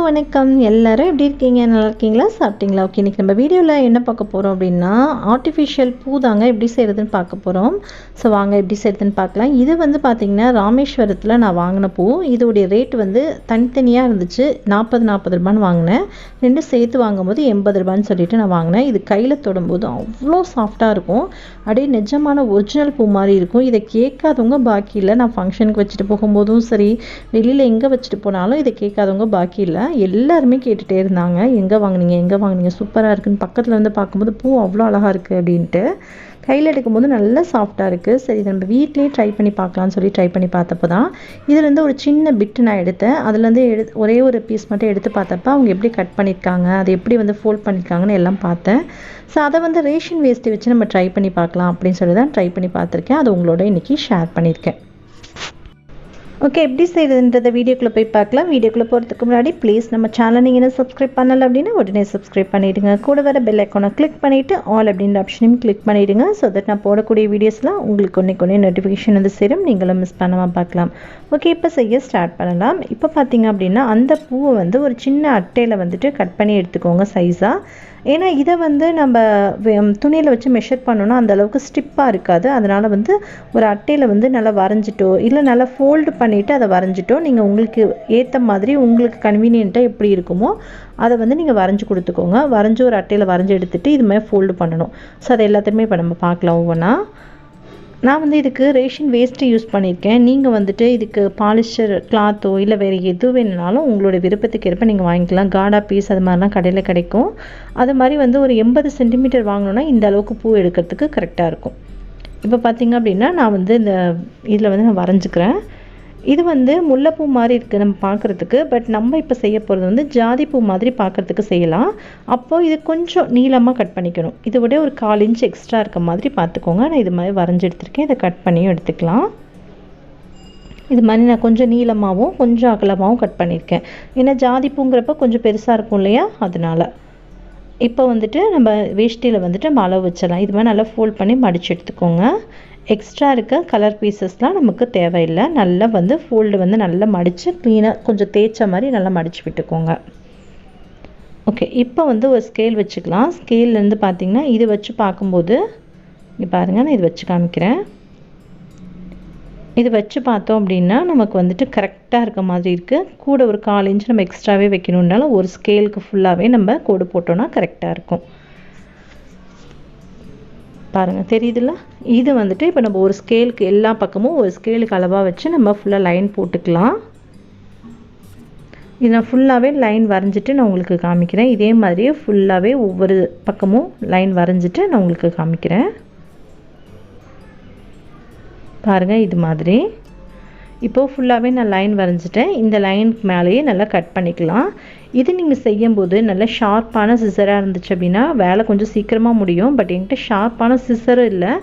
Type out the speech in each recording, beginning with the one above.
வணக்கம் எல்லாரும் எப்படி இருக்கீங்க? நல்லா இருக்கீங்களா? சாப்பிட்டீங்களா? ஓகே, இன்னைக்கு நம்ம வீடியோவில் என்ன பார்க்க போகிறோம் அப்படின்னா ஆர்டிஃபிஷியல் பூ தாங்க எப்படி செய்கிறதுன்னு பார்க்க போகிறோம். ஸோ வாங்க எப்படி செய்கிறதுன்னு பார்க்கலாம். இது வந்து பார்த்திங்கன்னா ராமேஸ்வரத்தில் நான் வாங்கின பூ. இதோடைய ரேட் வந்து தனித்தனியாக இருந்துச்சு. 40 ரூபான்னு வாங்கினேன். ரெண்டும் சேர்த்து வாங்கும்போது 80 ரூபான்னு சொல்லிட்டு நான் வாங்கினேன். இது கையில் தொடும்போது அவ்வளோ சாஃப்டாக இருக்கும். அப்படியே நிஜமான ஒரிஜினல் பூ மாதிரி இருக்கும். இதை கேட்காதவங்க பாக்கி இல்லை. நான் ஃபங்க்ஷனுக்கு வச்சுட்டு போகும்போதும் சரி, வெளியில் எங்கே வச்சுட்டு போனாலும் இதை கேட்காதவங்க பாக்கி இல்லை. எல்லாருமே கேட்டுகிட்டே இருந்தாங்க, எங்கே வாங்கினீங்க, சூப்பராக இருக்குன்னு. பக்கத்தில் வந்து பார்க்கும்போது பூ அவ்வளோ அழகாக இருக்குது அப்படின்ட்டு. கையில் எடுக்கும்போது நல்லா சாஃப்டாக இருக்குது. சரி, இதை நம்ம வீட்லேயே ட்ரை பண்ணி பார்க்கலான்னு சொல்லி ட்ரை பண்ணி பார்த்தப்போ தான் இதுலேருந்து ஒரு சின்ன பிட்டு நான் எடுத்தேன். அதுலேருந்து ஒரே ஒரு பீஸ் மட்டும் எடுத்து பார்த்தப்ப அவங்க எப்படி கட் பண்ணியிருக்காங்க, அதை எப்படி வந்து ஃபோல்ட் பண்ணியிருக்காங்கன்னு எல்லாம் பார்த்தேன். ஸோ அதை வந்து ரேஷன் வேஸ்ட்டு வச்சு நம்ம ட்ரை பண்ணி பார்க்கலாம் அப்படின்னு சொல்லி தான் ட்ரை பண்ணி பார்த்துருக்கேன். அது உங்களோட இன்றைக்கி ஷேர் பண்ணியிருக்கேன். ஓகே, எப்படி செய்யுதுன்றதை வீடியோக்குள்ளே போய் பார்க்கலாம். வீடியோக்குள்ளே போகிறதுக்கு முன்னாடி ப்ளீஸ் நம்ம சேனல் நீங்கள் என்ன சப்ஸ்கிரைப் பண்ணலை அப்படின்னா உடனே சப்ஸ்கிரைப் பண்ணிவிடுங்க. கூட வர பெல் ஐக்கானை கிளிக் பண்ணிவிட்டு ஆல் அப்படின்ற ஆப்ஷனையும் கிளிக் பண்ணிவிடுங்க. ஸோ தட் நான் போடக்கூடிய வீடியோஸ்லாம் உங்களுக்கு ஒன்றே நோட்டிஃபிகேஷன் வந்து சேரும், நீங்களும் மிஸ் பண்ணாமல் பார்க்கலாம். ஓகே, இப்போ செய்ய ஸ்டார்ட் பண்ணலாம். இப்போ பார்த்தீங்க அப்படின்னா அந்த பூவை வந்து ஒரு சின்ன அட்டையில் வந்துட்டு கட் பண்ணி எடுத்துக்கோங்க சைஸாக. ஏன்னா இதை வந்து நம்ம துணியில் வச்சு மெஷர் பண்ணோன்னா அந்தளவுக்கு ஸ்டிப்பாக இருக்காது. அதனால் வந்து ஒரு அட்டையில் வந்து நல்லா வரைஞ்சிட்டோ இல்லை நல்லா ஃபோல்டு பண்ணிவிட்டு அதை வரைஞ்சிட்டோ நீங்கள் உங்களுக்கு ஏற்ற மாதிரி உங்களுக்கு கன்வீனியண்ட்டாக எப்படி இருக்குமோ அதை வந்து நீங்கள் வரைஞ்சி கொடுத்துக்கோங்க. வரைஞ்சி ஒரு அட்டையில் வரைஞ்சி எடுத்துகிட்டு இது மாதிரி ஃபோல்டு பண்ணணும். ஸோ அதை எல்லாத்தையுமே இப்போ நம்ம பார்க்கலாம் ஒவ்வொன்றா. நான் வந்து இதுக்கு ரேஷன் வேஸ்ட்டு யூஸ் பண்ணியிருக்கேன். நீங்கள் வந்துட்டு இதுக்கு பாலிஸ்டர் கிளாத்தோ இல்லை வேறு எது வேணுனாலும் உங்களோட விருப்பத்துக்கு ஏற்ப நீங்கள் வாங்கிக்கலாம். காடா பீஸ் அது மாதிரிலாம் கடையில் கிடைக்கும். அது மாதிரி வந்து ஒரு 80 சென்டிமீட்டர் வாங்கினோன்னா இந்த அளவுக்கு பூ எடுக்கிறதுக்கு கரெக்டாக இருக்கும். இப்போ பார்த்திங்க அப்படின்னா நான் வந்து இந்த இதில் வந்து நான் வரைஞ்சிக்கிறேன். இது வந்து முல்லைப்பூ மாதிரி இருக்குது நம்ம பார்க்குறதுக்கு. பட் நம்ம இப்போ செய்ய போகிறது வந்து ஜாதிப்பூ மாதிரி பார்க்குறதுக்கு செய்யலாம். அப்போது இது கொஞ்சம் நீளமாக கட் பண்ணிக்கணும். இதை விட ஒரு 1/4 இன்ச் எக்ஸ்ட்ரா இருக்க மாதிரி பார்த்துக்கோங்க. நான் இது மாதிரி வரைஞ்சி எடுத்துருக்கேன். இதை கட் பண்ணியும் எடுத்துக்கலாம். இது மாதிரி நான் கொஞ்சம் நீளமாகவும் கொஞ்சம் அகலமாகவும் கட் பண்ணியிருக்கேன். ஏன்னா ஜாதிப்பூங்கிறப்ப கொஞ்சம் பெருசாக இருக்கும் இல்லையா, அதனால். இப்போ வந்துட்டு நம்ம வேஷ்டியில் வந்துட்டு நம்ம அளவு வச்சிடலாம். இது மாதிரி நல்லா ஃபோல்ட் பண்ணி மடித்து எடுத்துக்கோங்க. எக்ஸ்ட்ரா இருக்க கலர் பீசஸ்லாம் நமக்கு தேவையில்லை. நல்லா வந்து ஃபோல்டு வந்து நல்லா மடித்து க்ளீனாக கொஞ்சம் தேய்ச்ச மாதிரி நல்லா மடித்து விட்டுக்கோங்க. ஓகே, இப்போ வந்து ஒரு ஸ்கேல் வச்சுக்கலாம். ஸ்கேல்லேருந்து பார்த்திங்கன்னா இது வச்சு பார்க்கும்போது இங்கே பாருங்கள், நான் இது வச்சு காமிக்கிறேன். இது வச்சு பார்த்தோம் அப்படின்னா நமக்கு வந்துட்டு கரெக்டாக இருக்க மாதிரி இருக்குது. கூட ஒரு 1/4 இன்ச் நம்ம எக்ஸ்ட்ராவே வைக்கணுன்னாலும் ஒரு ஸ்கேலுக்கு ஃபுல்லாகவே நம்ம கோடு போட்டோன்னா கரெக்டாக இருக்கும். பாருங்கள், தெரியுதுல்ல? இது வந்துட்டு இப்போ நம்ம ஒரு ஸ்கேலுக்கு எல்லா பக்கமும் ஒரு ஸ்கேலுக்கு அளவாக வச்சு நம்ம ஃபுல்லாக லைன் போட்டுக்கலாம். இது நான் ஃபுல்லாகவே லைன் வரைஞ்சிட்டு நான் உங்களுக்கு காமிக்கிறேன். இதே மாதிரியே ஃபுல்லாகவே ஒவ்வொரு பக்கமும் லைன் வரைஞ்சிட்டு நான் உங்களுக்கு காமிக்கிறேன். பாருங்கள், இது மாதிரி இப்போது ஃபுல்லாகவே நான் லைன் வரைஞ்சிட்டேன். இந்த லைனுக்கு மேலேயே நல்லா கட் பண்ணிக்கலாம். இது நீங்கள் செய்யும்போது நல்ல ஷார்ப்பான சிசராக இருந்துச்சு அப்படின்னா வேலை கொஞ்சம் சீக்கிரமாக முடியும். பட் என்கிட்ட ஷார்ப்பான சிசரும் இல்லை.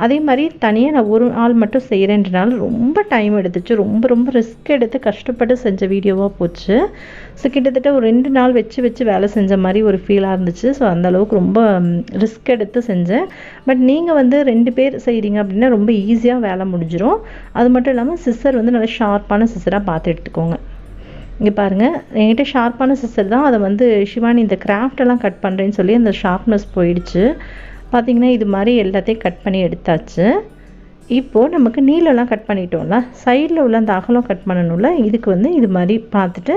அதே மாதிரி தனியாக நான் ஒரு ஆள் மட்டும் செய்கிறேன்றனால ரொம்ப டைம் எடுத்துச்சு. ரொம்ப ரிஸ்க் எடுத்து கஷ்டப்பட்டு செஞ்ச வீடியோவாக போச்சு. ஸோ கிட்டத்தட்ட ஒரு 2 நாள் வச்சு வேலை செஞ்ச மாதிரி ஒரு ஃபீலாக இருந்துச்சு. ஸோ அந்தளவுக்கு ரொம்ப ரிஸ்க் எடுத்து செஞ்சேன். பட் நீங்கள் வந்து 2 பேர் செய்கிறீங்க அப்படின்னா ரொம்ப ஈஸியாக வேலை முடிஞ்சிடும். அது மட்டும் இல்லாமல் சிசர் வந்து நல்லா ஷார்ப்பான சிசராக பார்த்து எடுத்துக்கோங்க. இங்கே பாருங்கள், என்கிட்ட ஷார்ப்பான சிசர் தான். அதை வந்து சிவானி இந்த கிராஃப்டெல்லாம் கட் பண்ணுறேன்னு சொல்லி அந்த ஷார்ப்னஸ் போயிடுச்சு. பார்த்திங்கன்னா இது மாதிரி எல்லாத்தையும் கட் பண்ணி எடுத்தாச்சு. இப்போது நமக்கு நீளம்லாம் கட் பண்ணிட்டோம்ல, சைடில் உள்ள அந்த அகலம் கட் பண்ணணும்ல, இதுக்கு வந்து இது மாதிரி பார்த்துட்டு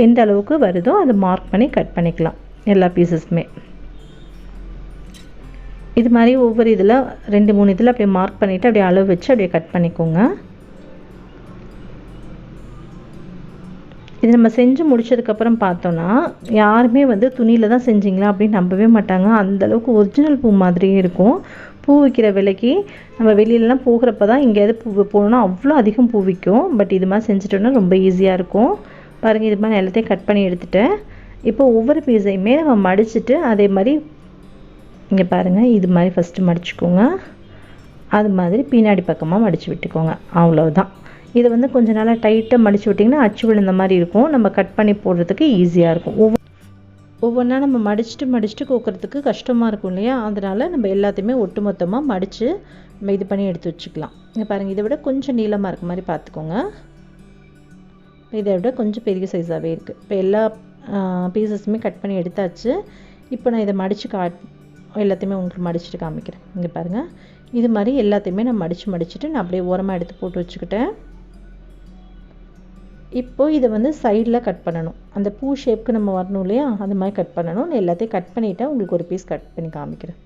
எந்த அளவுக்கு வருதோ அதை மார்க் பண்ணி கட் பண்ணிக்கலாம் எல்லா பீசஸுமே. இது மாதிரி ஒவ்வொரு இதில் 2-3 இதில் அப்படியே மார்க் பண்ணிவிட்டு அப்படியே அளவு வச்சு அப்படியே கட் பண்ணிக்கோங்க. இது நம்ம செஞ்சு முடிச்சதுக்கப்புறம் பார்த்தோன்னா யாருமே வந்து துணியில் தான் செஞ்சிங்களா அப்படின்னு நம்பவே மாட்டாங்க. அந்தளவுக்கு ஒரிஜினல் பூ மாதிரியே இருக்கும். பூ விற்கிற விலைக்கு நம்ம வெளியிலலாம் போகிறப்ப தான் எங்கேயாவது பூ போகணுன்னா அவ்வளோ அதிகம் பூ விற்கும். பட் இது மாதிரி செஞ்சிட்டோன்னா ரொம்ப ஈஸியாக இருக்கும். பாருங்கள், இது மாதிரி எல்லாத்தையும் கட் பண்ணி எடுத்துட்டேன். இப்போ ஒவ்வொரு பீஸையுமே நம்ம மடிச்சுட்டு அதே மாதிரி இங்கே பாருங்கள், இது மாதிரி ஃபஸ்ட்டு மடிச்சுக்கோங்க. அது மாதிரி பின்னாடி பக்கமாக மடித்து விட்டுக்கோங்க. அவ்வளோதான். இதை வந்து கொஞ்சம் நாளாக டைட்டாக மடித்து விட்டிங்கன்னா அச்சு விழுந்த மாதிரி இருக்கும். நம்ம கட் பண்ணி போடுறதுக்கு ஈஸியாக இருக்கும். ஒவ்வொன்றா நம்ம மடிச்சுட்டு கோக்கிறதுக்கு கஷ்டமாக இருக்கும் இல்லையா, அதனால் நம்ம எல்லாத்தையுமே ஒட்டு மொத்தமாக மடித்து நம்ம இது பண்ணி எடுத்து வச்சுக்கலாம். இங்கே பாருங்கள், இதை விட கொஞ்சம் நீளமாக இருக்க மாதிரி பார்த்துக்கோங்க. இதை விட கொஞ்சம் பெரிய சைஸாகவே இருக்குது. இப்போ எல்லா பீசஸுமே கட் பண்ணி எடுத்தாச்சு. இப்போ நான் இதை மடித்து எல்லாத்தையுமே உங்களுக்கு மடிச்சுட்டு காமிக்கிறேன். இங்கே பாருங்கள், இது மாதிரி எல்லாத்தையுமே நான் மடிச்சுட்டு நான் அப்படியே ஓரமாக எடுத்து போட்டு வச்சுக்கிட்டேன். இப்போது இதை வந்து சைடில் கட் பண்ணணும். அந்த பூ ஷேப்புக்கு நம்ம வரணும் இல்லையா, அது மாதிரி கட் பண்ணணும். நான் எல்லாத்தையும் கட் பண்ணிவிட்டேன். உங்களுக்கு ஒரு பீஸ் கட் பண்ணி காமிக்கிறேன்.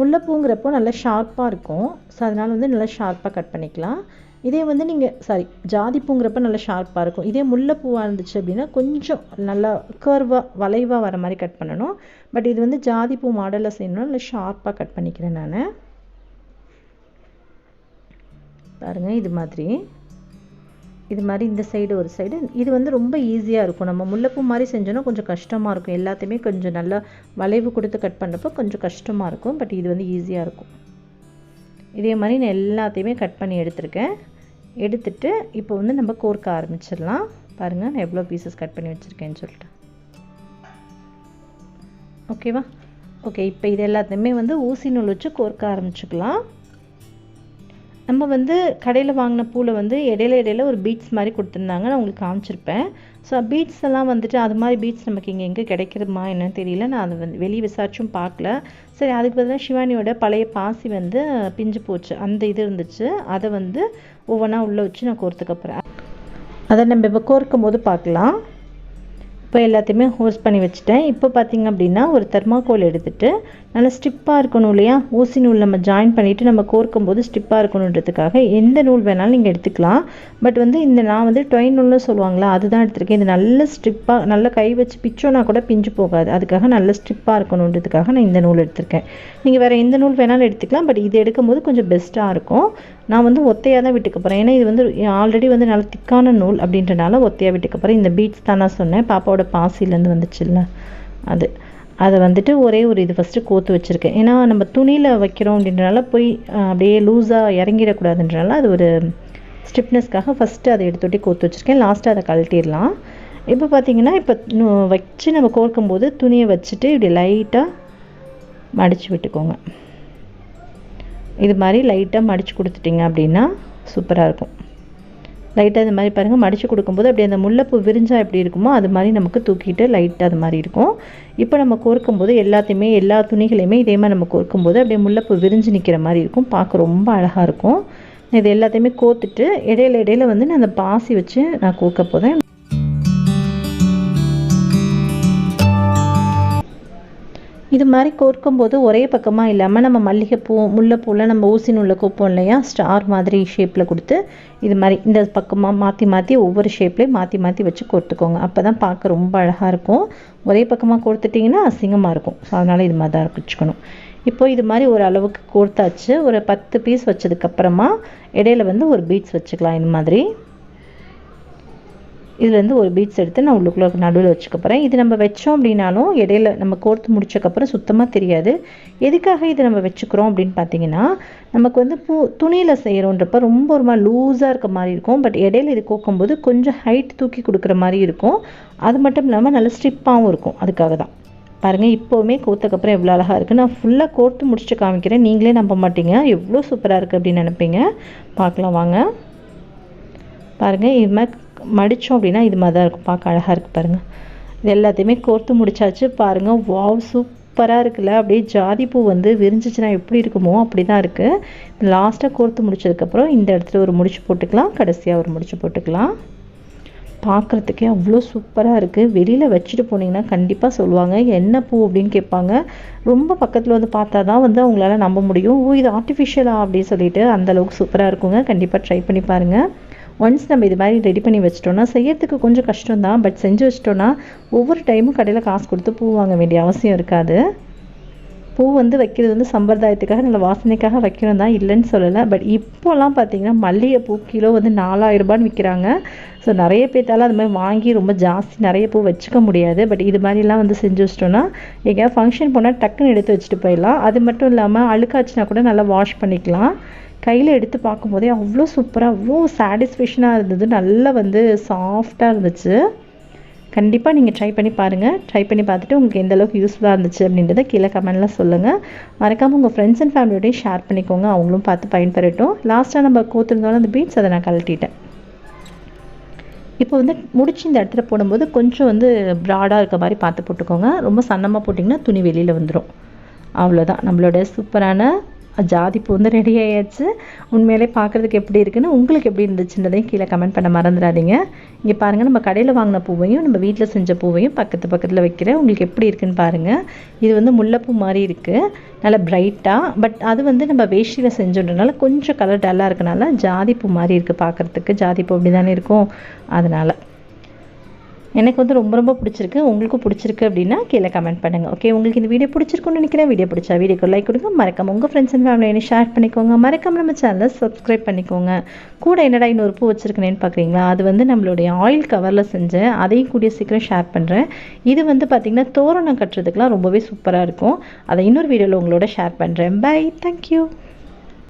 முல்லைப்பூங்கிறப்போ நல்லா ஷார்ப்பாக இருக்கும். ஸோ அதனால் வந்து நல்லா ஷார்ப்பாக கட் பண்ணிக்கலாம். இதே வந்து நீங்கள் ஜாதி பூங்கிறப்ப நல்லா ஷார்ப்பாக இருக்கும். இதே முல்லைப்பூவாக இருந்துச்சு அப்படின்னா கொஞ்சம் நல்லா கர்வாக வளைவாக வர மாதிரி கட் பண்ணணும். பட் இது வந்து ஜாதி பூ மாடலில் செய்யணும்னா நல்லா ஷார்ப்பாக கட் பண்ணிக்கிறேன் நான். பாருங்கள், இது மாதிரி இந்த சைடு ஒரு சைடு. இது வந்து ரொம்ப ஈஸியாக இருக்கும். நம்ம முல்லைப்பூ மாதிரி செஞ்சோன்னா கொஞ்சம் கஷ்டமாக இருக்கும். எல்லாத்தையுமே கொஞ்சம் நல்லா வளைவு கொடுத்து கட் பண்ணுறப்போ கொஞ்சம் கஷ்டமாக இருக்கும். பட் இது வந்து ஈஸியாக இருக்கும். இதே மாதிரி நான் எல்லாத்தையுமே கட் பண்ணி எடுத்துட்டு இப்போ வந்து நம்ம கோர்க்க ஆரம்பிச்சிடலாம். பாருங்கள், நான் எவ்வளோ பீசஸ் கட் பண்ணி வச்சுருக்கேன்னு சொல்லிட்டு. ஓகேவா? ஓகே, இப்போ இது எல்லாத்தையுமே வந்து ஊசி நூல் வச்சு கோர்க்க ஆரம்பிச்சுக்கலாம். நம்ம வந்து கடையில் வாங்கின பூவில் வந்து இடையில ஒரு பீட்ஸ் மாதிரி கொடுத்துருந்தாங்க. நான் உங்களுக்கு காமிச்சிருப்பேன். ஸோ பீட்ஸ் எல்லாம் வந்துட்டு அது மாதிரி பீட்ஸ் நமக்கு எங்கே கிடைக்கிறதுமா என்னன்னு தெரியல. நான் அதை வந்து வெளியே விசாரிச்சும் பார்க்கல. சரி, அதுக்கு பதிலாக சிவானியோட பழைய பாசி வந்து பிஞ்சு போச்சு, அந்த இது இருந்துச்சு. அதை வந்து ஒவ்வொன்றா உள்ளே வச்சு நான் கோர்த்துக்கப்புறேன். அதை நம்ம இப்போ கோர்க்கும் போது பார்க்கலாம். இப்போ எல்லாத்தையுமே ஹோஸ் பண்ணி வச்சுட்டேன். இப்போ பார்த்திங்க அப்படின்னா ஒரு தெர்மாக்கோல் எடுத்துகிட்டு நல்லா ஸ்டிப்பாக இருக்கணும் இல்லையா, ஊசி நூல் நம்ம ஜாயின் பண்ணிவிட்டு நம்ம கோர்க்கும் போது ஸ்டிப்பாக இருக்கணுன்றதுக்காக எந்த நூல் வேணாலும் நீங்கள் எடுத்துக்கலாம். பட் வந்து நான் வந்து டொயின் நூல்னு சொல்லுவாங்களா, அதுதான் எடுத்துருக்கேன். இது நல்ல ஸ்ட்ரிப்பாக நல்லா கை வச்சு பிச்சோன்னா கூட பிஞ்சு போகாது. அதுக்காக நல்ல ஸ்ட்ரிப்பாக இருக்கணுன்றதுக்காக நான் இந்த நூல் எடுத்திருக்கேன். நீங்கள் வேறு எந்த நூல் வேணாலும் எடுத்துக்கலாம். பட் இது எடுக்கும்போது கொஞ்சம் பெஸ்ட்டாக இருக்கும். நான் வந்து ஒத்தையாக தான் விட்டுக்க போகிறேன். ஏன்னா இது வந்து ஆல்ரெடி வந்து நல்ல திக்கான நூல் அப்படின்றனால ஒத்தையாக விட்டுக்க போகிறேன். இந்த பீட்ஸ் தான் நான் சொன்னேன், பாப்பாவோட பாசிலேருந்து வந்துச்சுல்ல, அதை வந்துட்டு ஒரே ஒரு இது ஃபஸ்ட்டு கோத்து வச்சுருக்கேன். ஏன்னா நம்ம துணியில் வைக்கிறோம் அப்படின்றனால போய் அப்படியே லூஸாக இறங்கிடக்கூடாதுன்றனால அது ஒரு ஸ்டிப்னஸ்க்காக ஃபஸ்ட்டு அதை எடுத்துகிட்டே கோத்து வச்சுருக்கேன். லாஸ்ட்டாக அதை கழட்டிடலாம். இப்போ பார்த்திங்கன்னா இப்போ வச்சு நம்ம கோர்க்கும்போது துணியை வச்சுட்டு இப்படி லைட்டாக மடித்து விட்டுக்கோங்க. இது மாதிரி லைட்டாக மடித்து கொடுத்துட்டிங்க அப்படின்னா சூப்பராக இருக்கும். லைட்டாக இது மாதிரி பாருங்கள், மடித்து கொடுக்கும்போது அப்படியே அந்த முல்லைப்பூ விரிஞ்சால் எப்படி இருக்குமோ அது மாதிரி நமக்கு தூக்கிட்டு லைட்டாக அது மாதிரி இருக்கும். இப்போ நம்ம கோர்க்கும்போது எல்லா துணிகளையுமே இதே மாதிரி நம்ம கோர்க்கும்போது அப்படியே முல்லைப்பூ விரிஞ்சு நிற்கிற மாதிரி இருக்கும். பார்க்க ரொம்ப அழகாக இருக்கும். இது எல்லாத்தையுமே கோர்த்துட்டு இடையில வந்து நான் அந்த பாசி வச்சு நான் கோர்க்க போகிறேன். இது மாதிரி கோர்க்கும்போது ஒரே பக்கமாக இல்லாமல் நம்ம மல்லிகைப்பூ முல்லைப்பூவில் நம்ம ஊசி நூலில் கோப்போம் இல்லையா, ஸ்டார் மாதிரி ஷேப்பில் கொடுத்து இது மாதிரி இந்த பக்கமாக மாற்றி ஒவ்வொரு ஷேப்லேயும் மாற்றி வச்சு கோர்த்துக்கோங்க. அப்போ தான் பார்க்க ரொம்ப அழகாக இருக்கும். ஒரே பக்கமாக கோர்த்துட்டிங்கன்னா அசிங்கமாக இருக்கும். ஸோ அதனால் இது மாதிரி தான் வச்சுக்கணும். இப்போ இது மாதிரி ஒரு அளவுக்கு கோர்த்தாச்சு. ஒரு 10 பீஸ் வச்சதுக்கப்புறமா இடையில வந்து ஒரு பீட்ஸ் வச்சுக்கலாம். இது மாதிரி இதுலேருந்து ஒரு பீட்ஸ் எடுத்து நான் உள்ளுக்குள்ளே நடுவில் வச்சுக்க போகிறேன். இது நம்ம வச்சோம் அப்படின்னாலும் இடையில நம்ம கோர்த்து முடிச்சக்கப்புறம் சுத்தமாக தெரியாது. எதுக்காக இதை நம்ம வச்சுக்கிறோம் அப்படின்னு பார்த்தீங்கன்னா, நமக்கு வந்து துணியில் செய்கிறோன்றப்ப ரொம்ப ஒரு மாதிரி லூஸாக இருக்க மாதிரி இருக்கும். பட் இடையில இது கோக்கும்போது கொஞ்சம் ஹைட் தூக்கி கொடுக்குற மாதிரி இருக்கும். அது மட்டும் இல்லாமல் நல்ல ஸ்ட்ரிப்பாகவும் இருக்கும். அதுக்காக தான் பாருங்கள், இப்போவுமே கோர்த்தக்கப்புறம் எவ்வளோ அழகாக இருக்குது. நான் ஃபுல்லாக கோர்த்து முடிச்சு காமிக்கிறேன். நீங்களே நம்ப மாட்டீங்க எவ்வளோ சூப்பராக இருக்குது அப்படின்னு நினைப்பீங்க. பார்க்கலாம் வாங்க. பாருங்கள், இது மாதிரி மடித்தோம் அப்படின்னா இது மாதிரி தான் இருக்கும். பார்க்க அழகாக இருக்குது பாருங்கள். இது எல்லாத்தையுமே கோர்த்து முடிச்சாச்சு. பாருங்கள், வாவ் சூப்பராக இருக்குல்ல. அப்படியே ஜாதி பூ வந்து விரிஞ்சிச்சுன்னா எப்படி இருக்குமோ அப்படி தான் இருக்குது. லாஸ்ட்டாக கோர்த்து முடிச்சதுக்கப்புறம் இந்த இடத்துல ஒரு முடிச்சு போட்டுக்கலாம், கடைசியாக ஒரு முடிச்சு போட்டுக்கலாம். பார்க்குறதுக்கே அவ்வளோ சூப்பராக இருக்குது. வெளியில் வச்சுட்டு போனீங்கன்னா கண்டிப்பாக சொல்லுவாங்க என்ன பூ அப்படின்னு கேட்பாங்க. ரொம்ப பக்கத்தில் வந்து பார்த்தா தான் வந்து அவங்களால நம்ப முடியும். ஓ, இது ஆர்டிஃபிஷியலா அப்படின்னு சொல்லிட்டு அந்தளவுக்கு சூப்பராக இருக்குங்க. கண்டிப்பாக ட்ரை பண்ணி பாருங்கள். ஒன்ஸ் நம்ம இது மாதிரி ரெடி பண்ணி வச்சிட்டோன்னா செய்யறதுக்கு கொஞ்சம் கஷ்டம் தான். பட் செஞ்சு வச்சிட்டோன்னா ஒவ்வொரு டைமும் கடையில் காசு கொடுத்து பூ வாங்க வேண்டிய அவசியம் இருக்காது. பூ வந்து வைக்கிறது வந்து சம்பிரதாயத்துக்காக நல்ல வாசனைக்காக வைக்கணும் தான், இல்லைன்னு சொல்லலை. பட் இப்போலாம் பார்த்தீங்கன்னா மல்லிகைப்பூ கிலோ வந்து 4000 ரூபான்னு விற்கிறாங்க. ஸோ நிறைய பேர்த்தால அது மாதிரி வாங்கி ரொம்ப ஜாஸ்தி நிறைய பூ வச்சுக்க முடியாது. பட் இது மாதிரிலாம் வந்து செஞ்சு வச்சிட்டோன்னா எங்கேயாவது ஃபங்க்ஷன் போனால் டக்குன்னு எடுத்து வச்சுட்டு போயிடலாம். அது மட்டும் இல்லாமல் அழுக்காச்சுன்னா கூட நல்லா வாஷ் பண்ணிக்கலாம். கையில் எடுத்து பார்க்கும்போதே அவ்வளோ சூப்பராக அவ்வளோ சாட்டிஸ்ஃபேக்ஷனாக இருந்தது. நல்லா வந்து சாஃப்டாக இருந்துச்சு. கண்டிப்பாக நீங்கள் ட்ரை பண்ணி பாருங்கள். ட்ரை பண்ணி பார்த்துட்டு உங்களுக்கு எந்த அளவுக்கு யூஸ்ஃபுல்லாக இருந்துச்சு அப்படின்றத கீழே கமெண்ட்டில் சொல்லுங்கள். மறக்காமல் உங்கள் ஃப்ரெண்ட்ஸ் அண்ட் ஃபேமிலியோடய ஷேர் பண்ணிக்கோங்க, அவங்களும் பார்த்து பயன்பெறட்டும். லாஸ்ட்டாக நம்ம கோத்துருந்தாலும் அந்த பீட்ஸ் அதை நான் கழட்டிட்டேன். இப்போ வந்து முடிச்சு இந்த இடத்துல போடும்போது கொஞ்சம் வந்து ப்ராடாக இருக்க மாதிரி பார்த்து போட்டுக்கோங்க. ரொம்ப சன்னமாக போட்டிங்கன்னா துணி வெளியில் வந்துடும். அவ்வளோதான், நம்மளோட சூப்பரான ஜாதிப்பூ வந்து ரெடி ஆயாச்சு. உண்மையிலே பார்க்குறதுக்கு எப்படி இருக்குன்னு, உங்களுக்கு எப்படி இருந்துச்சுன்றதையும் கீழே கமெண்ட் பண்ண மறந்துடாதீங்க. இங்கே பாருங்கள், நம்ம கடையில் வாங்கின பூவையும் நம்ம வீட்டில் செஞ்ச பூவையும் பக்கத்தில் வைக்கிறேன். உங்களுக்கு எப்படி இருக்குன்னு பாருங்கள். இது வந்து முல்லைப்பூ மாதிரி இருக்குது, நல்லா பிரைட்டாக. பட் அது வந்து நம்ம வேஷ்டியில் செஞ்சோன்றனால கொஞ்சம் கலர் டல்லாக இருக்கனால ஜாதிப்பூ மாதிரி இருக்குது பார்க்குறதுக்கு. ஜாதிப்பூ அப்படி தானே இருக்கும், அதனால் எனக்கு வந்து ரொம்ப பிடிச்சிருக்கு. உங்களுக்கும் பிடிச்சிருக்கு அப்படின்னா கீழே கமெண்ட் பண்ணுங்கள். ஓகே, உங்களுக்கு இந்த வீடியோ பிடிச்சிருக்குன்னு நினைக்கிறேன். வீடியோ பிடிச்சா வீடியோக்கு லைக் கொடுங்க. மறக்காம உங்கள் ஃப்ரெண்ட்ஸ் அண்ட் ஃபேமிலியை ஷேர் பண்ணிக்கோங்க. மறக்காம நம்ம சேனலை சப்ஸ்கிரைப் பண்ணிக்கோங்க. கூட என்னடா இன்னொரு பூ வச்சுருக்கேன்னு பார்க்குறீங்களா, அது வந்து நம்மளுடைய ஆயில் கவரில் செஞ்சேன். அதையும் கூடிய சீக்கிரம் ஷேர் பண்ணுறேன். இது வந்து பார்த்திங்கன்னா தோரணம் கட்டுறதுக்கெலாம் ரொம்பவே சூப்பராக இருக்கும். அதை இன்னொரு வீடியோவில் உங்களோட ஷேர் பண்ணுறேன். Bye, thank you.